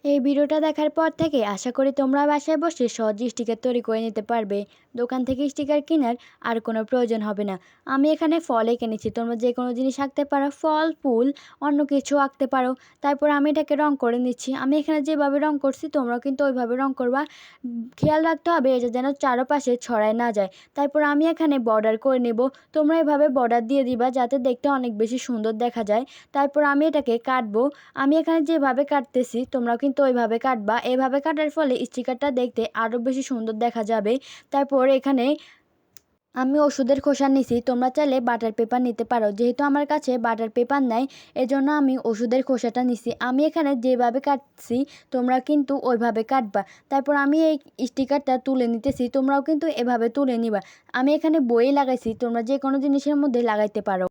এই ভিডিওটা দেখার পর থেকে আশা করি তোমরা বাসায় বসে সহজে স্টিকার তৈরি করে নিতে পারবে। দোকান থেকে স্টিকার কেনার আর কোনো প্রয়োজন হবে না। আমি এখানে ফল এঁকে নিচ্ছি, তোমরা যে কোনো জিনিস আঁকতে পারো, ফল, ফুল, অন্য কিছু আঁকতে পারো। তারপর আমি এটাকে রং করে নিচ্ছি। আমি এখানে যেভাবে রং করছি তোমরাও কিন্তু ওইভাবে রং করবা। খেয়াল রাখতে হবে এটা যেন চারপাশে ছড়ায় না যায়। তারপর আমি এখানে বর্ডার করে নেব। তোমরা এভাবে বর্ডার দিয়ে দিবা যাতে দেখতে অনেক বেশি সুন্দর দেখা যায়। তারপর আমি এটাকে কাটবো। আমি এখানে যেভাবে কাটতেছি তোমরাও কিন্তু ওইভাবে কাটবা। এভাবে কাটার ফলে স্টিকারটা দেখতে আরও বেশি সুন্দর দেখা যাবে। তারপর এখানে আমি ওষুধের খোসা নিছি, তোমরা চাইলে বাটার পেপার নিতে পারো। যেহেতু আমার কাছে বাটার পেপার নাই এজন্য আমি ওষুধের খোসাটা নিছি। আমি এখানে যেভাবে কাটছি তোমরা কিন্তু ওইভাবে কাটবা। তারপর আমি এই স্টিকারটা তুলে নিতেছি, তোমরাও কিন্তু এভাবে তুলে নিবা। আমি এখানে বই লাগাইছি, তোমরা যে কোনো জিনিসের মধ্যে লাগাইতে পারো।